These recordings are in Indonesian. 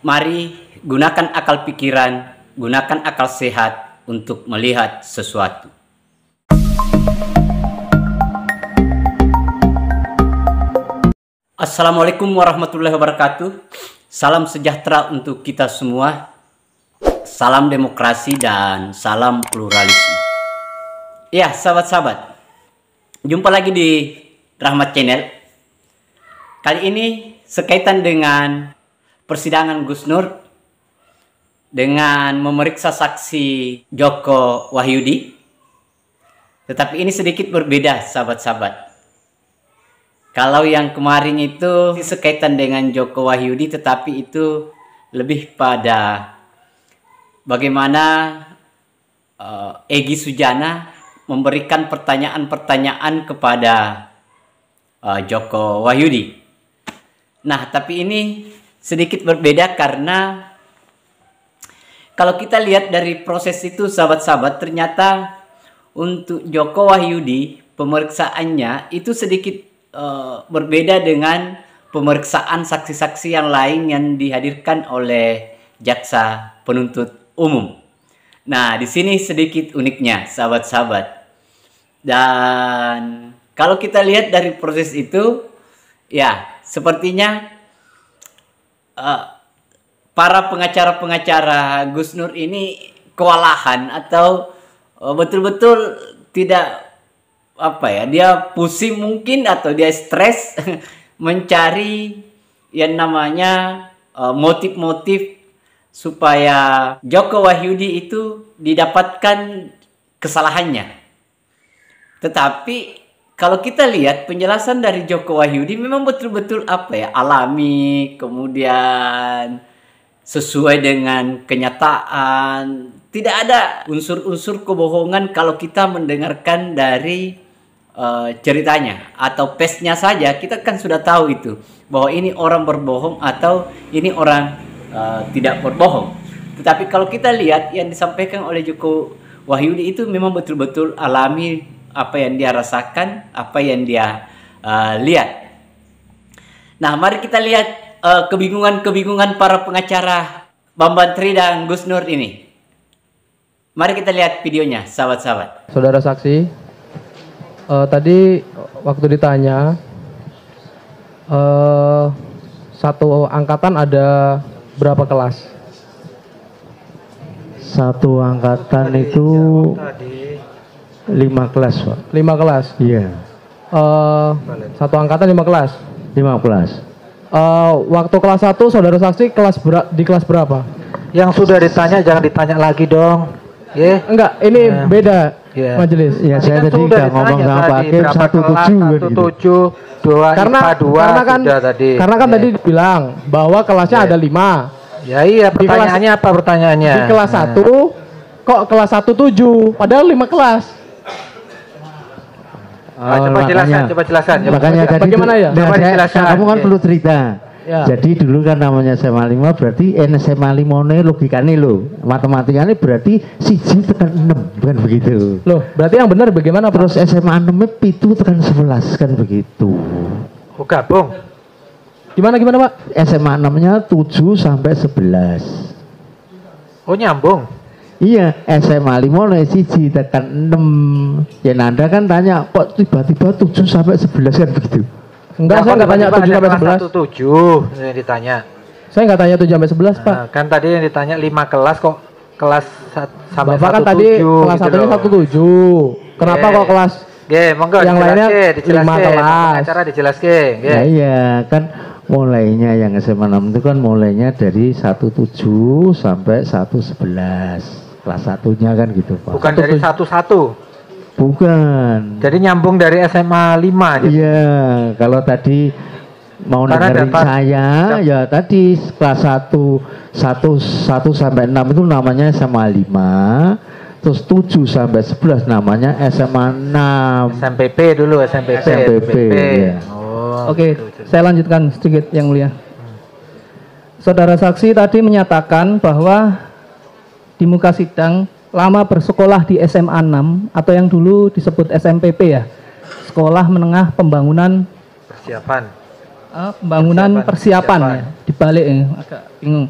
Mari gunakan akal pikiran, gunakan akal sehat untuk melihat sesuatu. Assalamualaikum warahmatullahi wabarakatuh. Salam sejahtera untuk kita semua. Salam demokrasi dan salam pluralisme. Ya, sahabat-sahabat. Jumpa lagi di Rahmat Channel. Kali ini sekaitan dengan persidangan Gus Nur dengan memeriksa saksi Joko Wahyudi. Tetapi ini sedikit berbeda, sahabat-sahabat. Kalau yang kemarin itu sekaitan dengan Joko Wahyudi, tetapi itu lebih pada bagaimana Egy Sujana memberikan pertanyaan-pertanyaan kepada Joko Wahyudi. Nah, tapi ini sedikit berbeda karena kalau kita lihat dari proses itu, sahabat-sahabat, ternyata untuk Joko Wahyudi pemeriksaannya itu sedikit berbeda dengan pemeriksaan saksi-saksi yang lain yang dihadirkan oleh jaksa penuntut umum. Nah, di sini sedikit uniknya, sahabat-sahabat. Dan kalau kita lihat dari proses itu, ya sepertinya para pengacara-pengacara Gus Nur ini kewalahan atau betul-betul tidak dia pusing mungkin atau dia stres mencari yang namanya motif-motif supaya Joko Wahyudi itu didapatkan kesalahannya. Tetapi kalau kita lihat penjelasan dari Joko Wahyudi memang betul-betul alami, kemudian sesuai dengan kenyataan. Tidak ada unsur-unsur kebohongan kalau kita mendengarkan dari ceritanya atau pace-nya saja kita kan sudah tahu itu bahwa ini orang berbohong atau ini orang tidak berbohong. Tetapi kalau kita lihat yang disampaikan oleh Joko Wahyudi itu memang betul-betul alami, apa yang dia rasakan, apa yang dia lihat. Nah, mari kita lihat kebingungan-kebingungan para pengacara Bambang Tri dan Gus Nur ini. Mari kita lihat videonya, sahabat-sahabat. Saudara saksi, tadi waktu ditanya, satu angkatan ada berapa kelas? Satu angkatan itu 5 kelas, Pak. 5 kelas? Iya. Satu angkatan 5 kelas? 5 kelas. Waktu kelas 1 saudara saksi di kelas berapa? Yang sudah ditanya jangan ditanya lagi dong. Enggak, ini beda majelis. Ya, saya tadi udah ngomong sama Pak Hakim 17 karena kan tadi bilang bahwa kelasnya ada 5. Ya iya, pertanyaannya apa pertanyaannya? Di kelas 1 kok kelas 1 7 padahal 5 kelas. Coba jelaskan. Makanya tadi bagaimana ya? Coba dijelaskan. Kamu kan perlu cerita. Ya. Jadi dulu kan namanya SMA 5 berarti SMA 5 ini logikanya matematikanya berarti 1 tekan 6 kan begitu. Loh, berarti yang benar bagaimana? Terus SMA 6 nya 7 tekan 11 kan begitu. Oh, gabung. Gimana Pak? SMA 6 nya 7 sampai 11. Oh, nyambung. Iya, SMA 5 nih 1 tekan 6. Ya Nanda kan tanya kok tiba-tiba 7 sampai 11 kan begitu. Enggak, saya enggak tanya 7 sampai 11. 7 yang ditanya. Saya enggak tanya 7 sampai 11, Pak. Kan tadi yang ditanya 5 kelas kok kelas sampai Bapak kan tadi kelas 1-nya 17. Kenapa kok kelas monggo yang lainnya 5 kelas? Acara dijelaskan. Ya iya, kan mulainya yang SMA 6 itu kan mulainya dari 17 sampai 111. Kelas 1-nya kan gitu, Pak. Bukan dari 11. Bukan. Jadi nyambung dari SMA 5 gitu. Iya, kalau tadi mau dengerin saya, ya tadi kelas 1 sampai 6 itu namanya SMA 5. Terus 7 sampai 11 namanya SMA 6. SMPP dulu, SMPP. Ya. Oh. Oke, saya lanjutkan sedikit yang mulia. Saudara saksi tadi menyatakan bahwa di muka sidang lama bersekolah di SMA 6 atau yang dulu disebut SMPP ya, Sekolah Menengah Pembangunan Persiapan. Pembangunan persiapan ya, dibalik ya, agak bingung.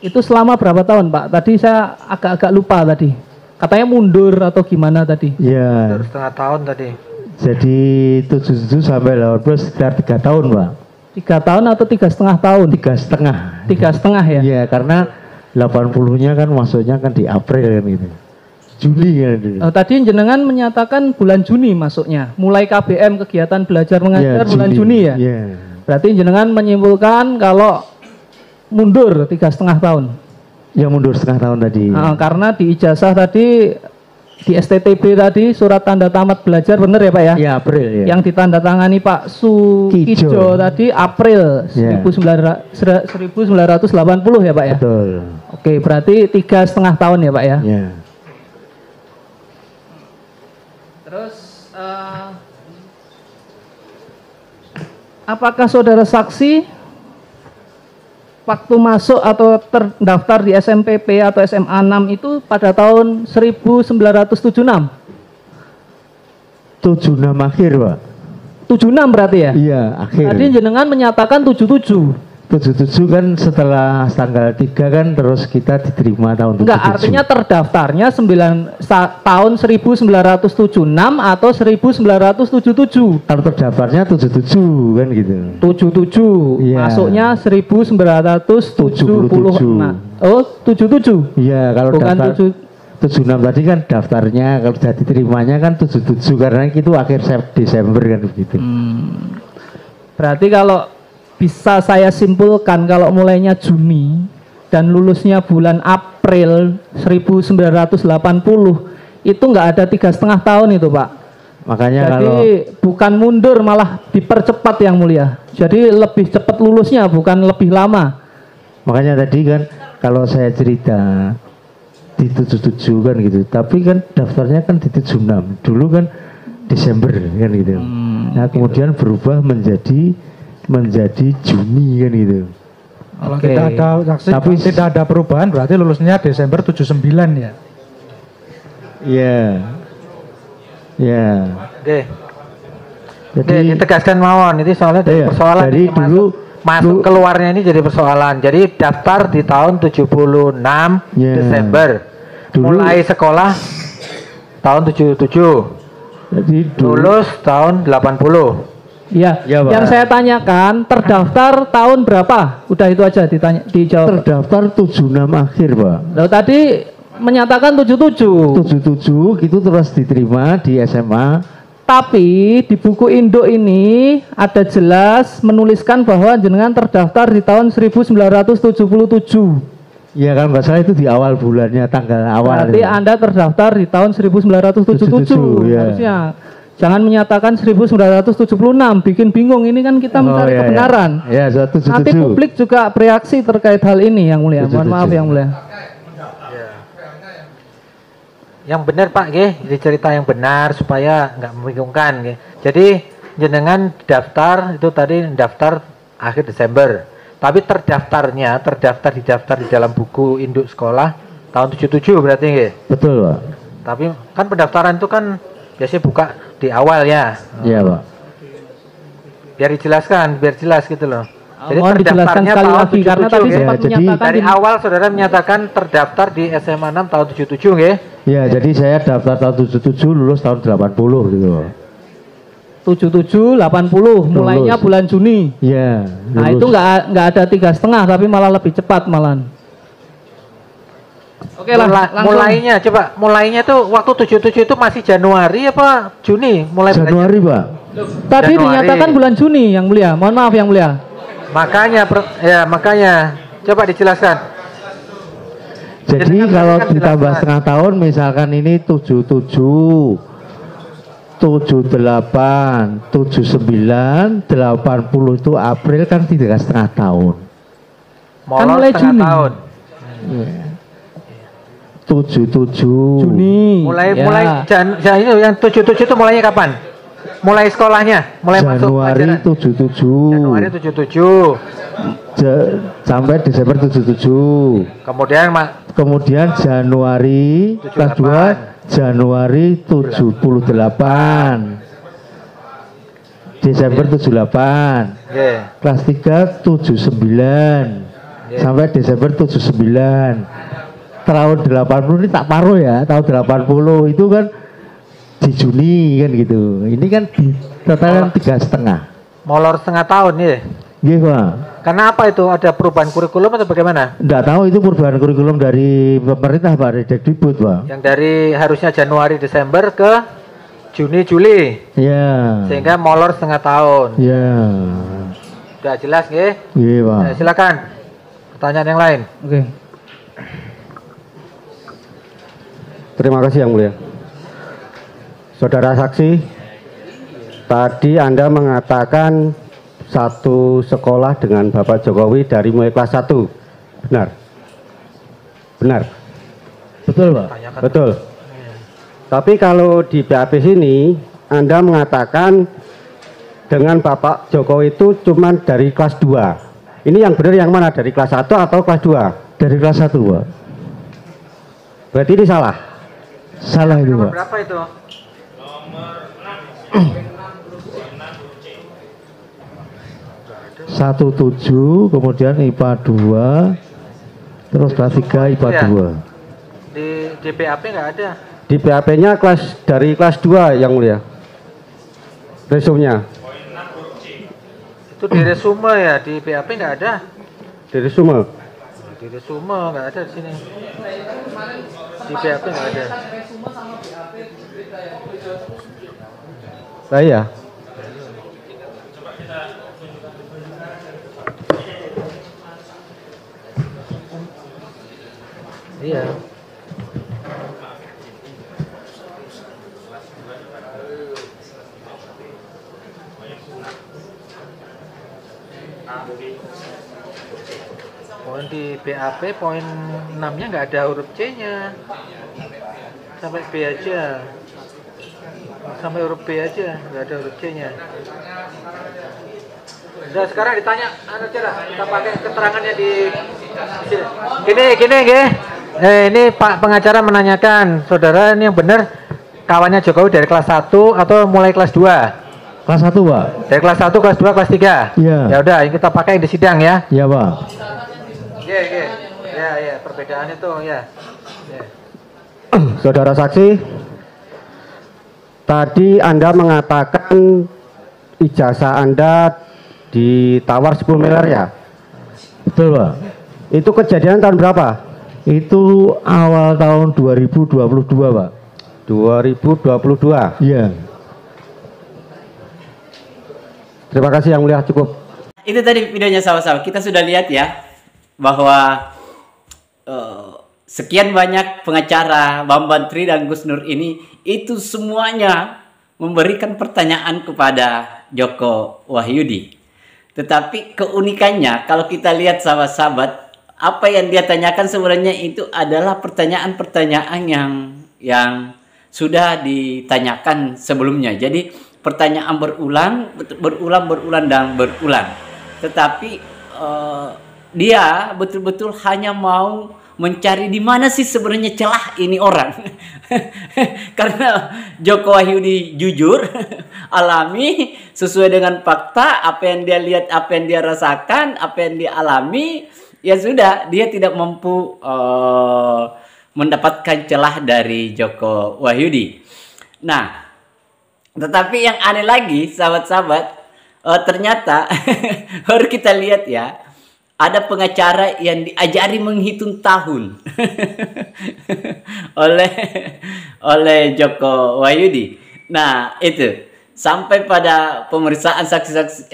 Itu selama berapa tahun, Pak? Tadi saya agak-agak lupa tadi. Katanya mundur atau gimana tadi? Ya. Mundur setengah tahun tadi. Jadi 77 sampai 18 sekitar 3 tahun, Pak. 3 tahun atau 3,5 tahun? 3,5. 3,5 ya? Iya, karena 80-nya kan masuknya kan di April kan gitu. Juli kan gitu. Tadi jenengan menyatakan bulan Juni masuknya. Mulai KBM kegiatan belajar mengajar bulan Juni ya? Iya. Berarti jenengan menyimpulkan kalau mundur 3,5 tahun. Ya mundur setengah tahun tadi. Karena di ijazah tadi, di STTB tadi surat tanda tamat belajar benar ya Pak ya? Ya April ya. Yang ditandatangani Pak Sukijo tadi April Ya. 1980 ya Pak ya? Betul. Oke, berarti 3,5 tahun ya Pak ya? Ya. Terus apakah saudara saksi waktu masuk atau terdaftar di SMPP atau SMA 6 itu pada tahun 1976? 76 akhir, Pak. 76 berarti ya? Iya, akhir. Tadi jenengan menyatakan 77. 77 kan setelah tanggal 3 kan terus kita diterima tahun 77. Enggak, artinya terdaftarnya tahun 1976 atau 1977. Kalau terdaftarnya 77 kan gitu. 77, Iya. masuknya 1976. Oh, 77. Iya, kalau Bukan daftar 76 tadi kan daftarnya, kalau sudah diterimanya kan 77 karena itu akhir Desember kan begitu. Berarti kalau bisa saya simpulkan kalau mulainya Juni dan lulusnya bulan April 1980 itu nggak ada 3,5 tahun itu Pak. Makanya Jadi kalau bukan mundur malah dipercepat yang mulia. Jadi lebih cepat lulusnya bukan lebih lama. makanya tadi kan kalau saya cerita di 77 kan gitu, tapi kan daftarnya kan di 76 dulu kan Desember kan gitu. Nah kemudian berubah menjadi Juni kan gitu. Kalau tidak ada saksi, Tapi tidak ada perubahan berarti lulusnya Desember 79 ya. Iya. Ya. Oke. Jadi Ditegaskan mawon itu soalnya dari Iya, persoalan jadi ini masuk keluarnya ini jadi persoalan. Jadi daftar di tahun 76 Ya. Desember. Mulai sekolah tahun 77. jadi dulu Lulus tahun 80. Iya, Ya, Pak. yang saya tanyakan terdaftar tahun berapa? Udah itu aja dijawab. terdaftar 76 akhir, Pak. Lalu tadi menyatakan 77. 77 gitu terus diterima di SMA. Tapi di buku Indo ini ada jelas menuliskan bahwa jenengan terdaftar di tahun 1977. Ya kan nggak salah itu di awal bulannya, tanggal awal. Berarti Anda terdaftar di tahun 1977 ya. harusnya. Jangan menyatakan 1976, bikin bingung. Ini kan kita mencari kebenaran. Ya, 77. Nanti publik juga bereaksi terkait hal ini yang mulia. Mohon 77. maaf yang mulia. Yang benar Pak, jadi cerita yang benar supaya nggak membingungkan. Jadi jenengan daftar itu tadi daftar akhir Desember, tapi terdaftar di dalam buku induk sekolah tahun 77 berarti nggih? Betul, Pak. Tapi kan pendaftaran itu kan biasanya buka di awal ya. Iya, Pak. Biar dijelaskan, biar jelas gitu loh. Jadi Mohon dijelaskan terdaftarnya sekali tahun lagi karena 77 tadi nggih. sempat Ya, jadi menyatakan Dari awal saudara menyatakan terdaftar di SMA 6 tahun 77 nggih? Ya, jadi saya daftar tahun 77, lulus tahun 80 gitu. 77, 80, mulainya Lulus. bulan Juni. Iya. Nah lulus. itu nggak ada 3,5 tapi malah lebih cepat malah. Oke lah, langsung. Mulainya tuh waktu 77 itu masih Januari apa Juni? Mulai Januari, Pak. Tadi Januari. dinyatakan bulan Juni yang mulia. Mohon maaf yang mulia. Makanya coba dijelaskan. Jadi Jadi kan kalau kan ditambah dijelaskan. setengah tahun misalkan ini 77, 78, 79, 80 itu April kan 3,5 tahun. Kan Molor mulai setengah Juni. tahun. 77. Juni. Mulai ya. itu yang 77 itu mulainya kapan? Mulai sekolahnya, mulai masuk Januari pelajaran. 77. Januari 77. Sampai Desember 77. Kemudian Januari kelas 2 Januari 78. Desember 78. Nggih. Kelas 3 79. sampai Desember 79. Tahun 80 ini tak paruh ya, tahun 80 itu kan di Juni kan gitu. Ini kan di total 3,5. Molor setengah tahun ya. Iya Pak. Karena apa itu? Ada perubahan kurikulum atau bagaimana? Enggak tahu itu perubahan kurikulum dari pemerintah Pak, dari Dikbud Pak. Yang dari harusnya Januari Desember ke Juni Juli. Iya. Sehingga molor setengah tahun. Iya. Sudah jelas nggih? Iya Pak. Silakan. Pertanyaan yang lain. Oke. Terima kasih Yang Mulia. Saudara saksi, tadi Anda mengatakan satu sekolah dengan Bapak Jokowi dari mulai kelas 1. Benar? Benar? Betul Pak. Betul. Tapi kalau di BAP sini Anda mengatakan dengan Bapak Jokowi itu cuma dari kelas 2. Ini yang benar yang mana? Dari kelas 1 atau kelas 2? Dari kelas 1 Pak. Berarti ini salah. Salah itu Nomor Pak. berapa itu? 17, kemudian IPA 2, terus kelas 3 IPA Ya. 2. Di BAP nggak ada. Di BAP-nya dari kelas 2 Yang Mulia. Resumnya. Itu di resume ya, di BAP nggak ada. Di resume. Di resume nggak ada di sini. Di BAP nggak ada. Saya. Iya. Poin di BAP poin 6-nya nggak ada huruf C-nya. Sampai B aja. Sampai huruf B aja, nggak ada huruf C-nya. Udah sekarang ditanya anu aja lah, kita pakai keterangannya di sini. Gini nggih. Ini Pak pengacara menanyakan, saudara ini yang benar kawannya Jokowi dari kelas 1 atau mulai kelas 2? Kelas 1 Pak. Dari kelas 1, kelas 2, kelas 3. Iya. Ya udah, ini kita pakai di sidang ya. Iya Pak. Iya. Ya, perbedaan itu ya. Saudara saksi, tadi Anda mengatakan ijazah Anda ditawar 10 miliar ya? Betul Pak. Itu kejadian tahun berapa? Itu awal tahun 2022 Pak. 2022. Iya. Terima kasih Yang Mulia, cukup. Itu tadi videonya sama-sama. Kita sudah lihat ya bahwa sekian banyak pengacara Bambang Tri dan Gus Nur ini itu semuanya memberikan pertanyaan kepada Joko Wahyudi. Tetapi keunikannya kalau kita lihat sahabat-sahabat, apa yang dia tanyakan sebenarnya itu adalah pertanyaan-pertanyaan yang sudah ditanyakan sebelumnya. Jadi pertanyaan berulang dan berulang. Tetapi dia betul-betul hanya mau mencari di mana sih sebenarnya celah ini orang. Karena Joko Wahyudi jujur, alami, sesuai dengan fakta, apa yang dia lihat, apa yang dia rasakan, apa yang dia alami, ya sudah, dia tidak mampu mendapatkan celah dari Joko Wahyudi. Nah, tetapi yang aneh lagi, sahabat-sahabat, ternyata baru kita lihat ya, ada pengacara yang diajari menghitung tahun oleh Joko Wahyudi. Nah, itu sampai pada pemeriksaan saksi-saksi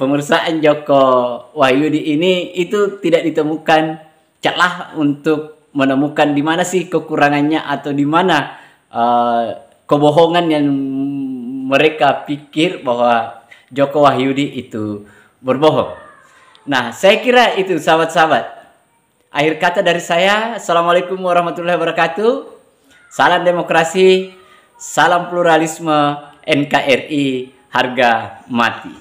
pemeriksaan Joko Wahyudi ini itu tidak ditemukan celah untuk menemukan di mana sih kekurangannya atau di mana kebohongan yang mereka pikir bahwa Joko Wahyudi itu berbohong. Nah, saya kira itu sahabat-sahabat. Akhir kata dari saya, Assalamualaikum warahmatullahi wabarakatuh. Salam demokrasi, salam pluralisme, NKRI, harga mati.